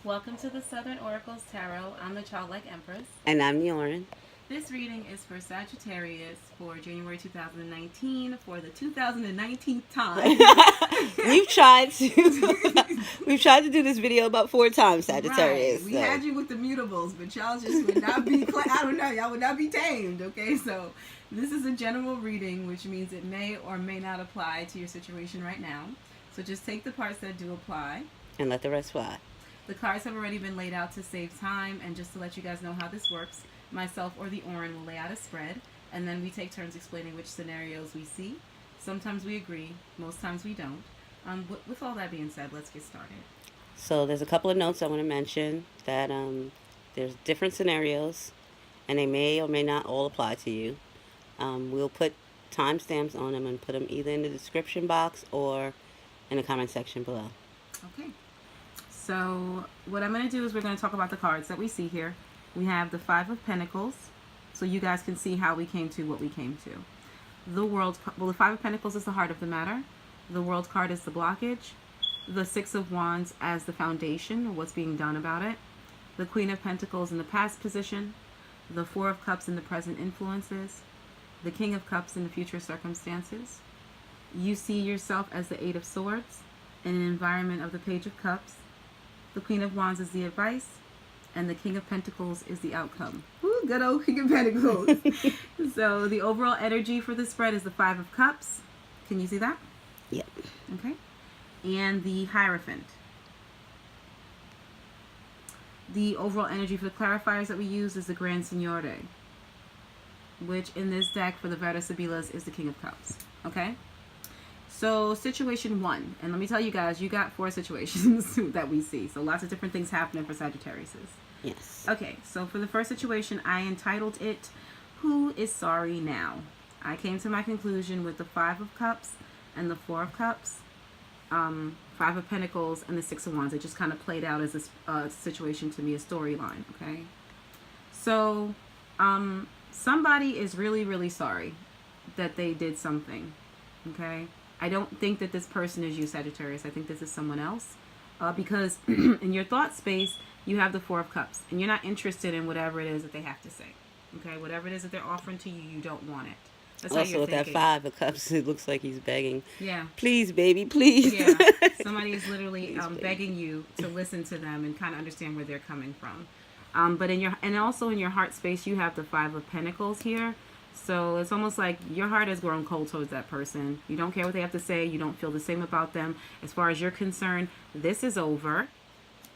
Welcome to the Southern Oracles Tarot. I'm the Childlike Empress. And I'm Neorin. This reading is for Sagittarius for January 2019 for the 2019th time. we've tried to do this video about 4 times, Sagittarius. Right. We had you with the mutables, but y'all just would not be, I don't know, y'all would not be tamed, okay? So this is a general reading, which means it may or may not apply to your situation right now. So just take the parts that do apply. And let the rest fly. The cards have already been laid out to save time, and just to let you guys know how this works, myself or the Orin will lay out a spread, and then we take turns explaining which scenarios we see. Sometimes we agree, most times we don't. With all that being said, let's get started. So there's a couple of notes I want to mention that there's different scenarios, and they may or may not all apply to you. We'll put timestamps on them and put them either in the description box or in the comment section below. Okay. So what I'm going to do is we're going to talk about the cards that we see here. We have the Five of Pentacles, so you guys can see how we came to what we came to. The Five of Pentacles is the heart of the matter. The World card is the blockage. The Six of Wands as the foundation, what's being done about it. The Queen of Pentacles in the past position. The Four of Cups in the present influences. The King of Cups in the future circumstances. You see yourself as the Eight of Swords in an environment of the Page of Cups. The Queen of Wands is the advice, and the King of Pentacles is the outcome. Ooh, good old King of Pentacles. So the overall energy for the spread is the Five of Cups. Can you see that? Yep. Okay. And the Hierophant. The overall energy for the clarifiers that we use is the Grand Signore, which in this deck for the Verde Sibilas is the King of Cups. Okay? So situation 1, and let me tell you guys, you got 4 situations that we see. So lots of different things happening for Sagittariuses. Yes. Okay, so for the first situation, I entitled it, Who is Sorry Now? I came to my conclusion with the Five of Cups and the Four of Cups, Five of Pentacles, and the Six of Wands. It just kind of played out as a situation to me, a storyline, okay? So somebody is really, really sorry that they did something, okay? I don't think that this person is you, Sagittarius. I think this is someone else. Because in your thought space, you have the Four of Cups. And you're not interested in whatever it is that they have to say. Okay? Whatever it is that they're offering to you, you don't want it. That's also, how you're with thinking. that Five of Cups, it looks like he's begging. Yeah. Please, baby, please. Yeah. Somebody is literally begging you to listen to them and kind of understand where they're coming from. But also in your heart space, you have the Five of Pentacles here. So it's almost like your heart has grown cold towards that person. You don't care what they have to say. You don't feel the same about them. As far as you're concerned, this is over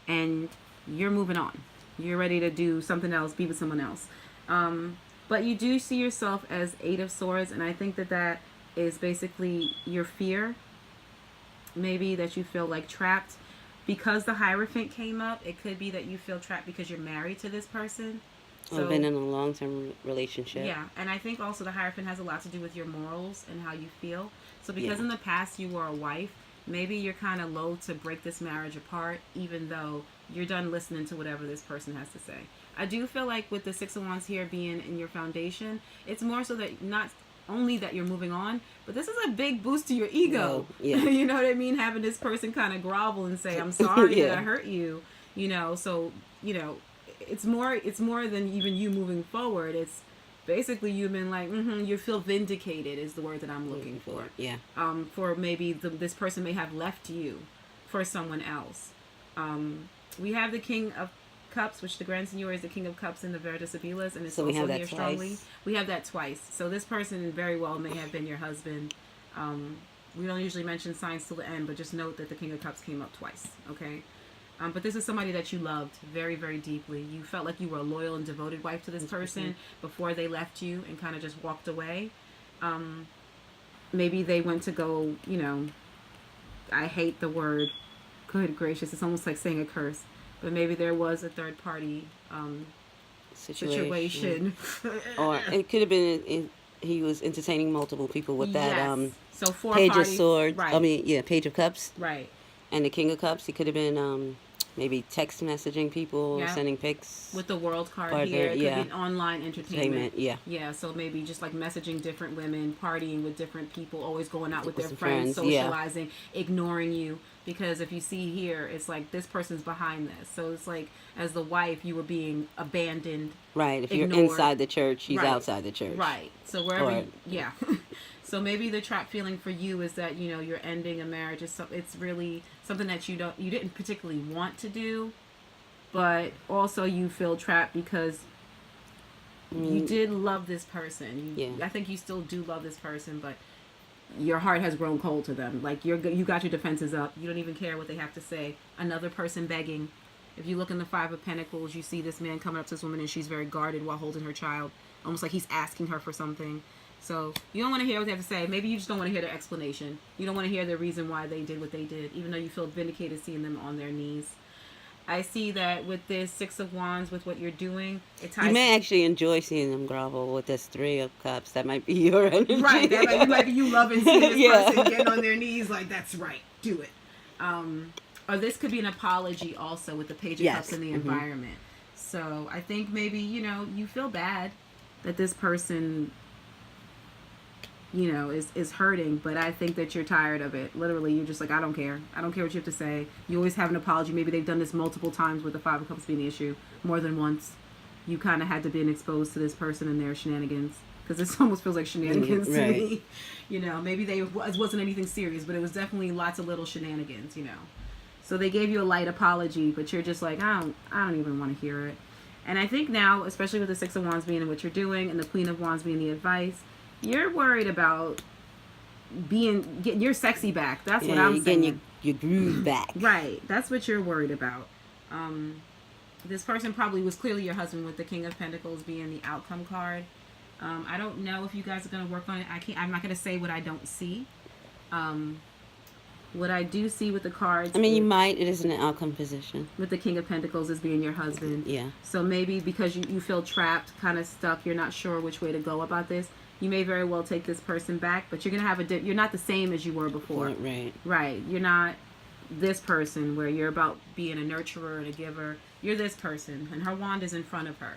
and you're moving on. You're ready to do something else, be with someone else. But you do see yourself as Eight of Swords, and I think that is basically your fear. Maybe that you feel like trapped. Because the Hierophant came up, it could be that you feel trapped because you're married to this person. So, been in a long-term relationship. Yeah, and I think also the Hierophant has a lot to do with your morals and how you feel. So because in the past you were a wife, maybe you're kind of loath to break this marriage apart, even though you're done listening to whatever this person has to say. I do feel like with the Six of Wands here being in your foundation, it's more so that not only that you're moving on, but this is a big boost to your ego. Yeah. You know what I mean? Having this person kind of grovel and say, I'm sorry that I hurt you, so, it's more than even you moving forward. It's basically you've been like, you feel vindicated is the word that I'm looking for. Yeah. For maybe this person may have left you for someone else. We have the King of Cups, which the Grand Signore is the King of Cups in the Verde Sibilas, and it's so also here strongly. We have that twice. So this person very well may have been your husband. We don't usually mention signs till the end, but just note that the King of Cups came up twice. Okay. But this is somebody that you loved very, very deeply. You felt like you were a loyal and devoted wife to this person before they left you and kind of just walked away. Maybe they went to go, I hate the word, good gracious, it's almost like saying a curse. But maybe there was a third party situation. Or it could have been he was entertaining multiple people with that so 4 Page parties, of Swords. Right. Page of Cups. Right. And the King of Cups, he could have been maybe text messaging people, sending pics. With the World card here, it could be an online entertainment. Yeah, so maybe just like messaging different women, partying with different people, always going out with their friends, socializing, ignoring you. because if you see here, it's like this person's behind this. So it's like as the wife, you were being abandoned. Right. If ignored. you're inside the church, he's Right. outside the church. Right. So wherever, Or- yeah. So maybe the trap feeling for you is that, you know, you're ending a marriage. It's really something that you didn't particularly want to do, but also you feel trapped because you did love this person. I think you still do love this person, but your heart has grown cold to them. Like you got your defenses up. You don't even care what they have to say. Another person begging. If you look in the Five of Pentacles, you see this man coming up to this woman and she's very guarded while holding her child, almost like he's asking her for something. So you don't want to hear what they have to say. Maybe you just don't want to hear their explanation. You don't want to hear the reason why they did what they did, even though you feel vindicated seeing them on their knees. I see that with this Six of Wands, with what you're doing, it ties. You may actually enjoy seeing them grovel with this Three of Cups. That might be your energy. Right. That might be you loving seeing this person getting on their knees. Like, that's right. Do it. Or this could be an apology also with the Page of Cups in the environment. So I think maybe, you know, you feel bad that this person, you know, is hurting, but I think that you're tired of it. Literally, you're just like, I don't care. I don't care what you have to say. You always have an apology. Maybe they've done this multiple times with the Five of Cups being the issue. More than once. You kind of had to be exposed to this person and their shenanigans. Because this almost feels like shenanigans to me. You know, maybe it wasn't anything serious, but it was definitely lots of little shenanigans, you know. So they gave you a light apology, but you're just like, I don't even want to hear it. And I think now, especially with the Six of Wands being what you're doing and the Queen of Wands being the advice, you're worried about getting your sexy back. That's what I'm saying. Getting your groove back. Right. That's what you're worried about. This person probably was clearly your husband with the King of Pentacles being the outcome card. I don't know if you guys are going to work on it. I'm not going to say what I don't see. What I do see with the cards... I mean, you might. It is an outcome position. With the King of Pentacles as being your husband. Yeah. So maybe because you feel trapped, kind of stuck, you're not sure which way to go about this, you may very well take this person back, but you're going to have you're not the same as you were before. Right. Right. You're not this person where you're about being a nurturer and a giver. You're this person, and her wand is in front of her.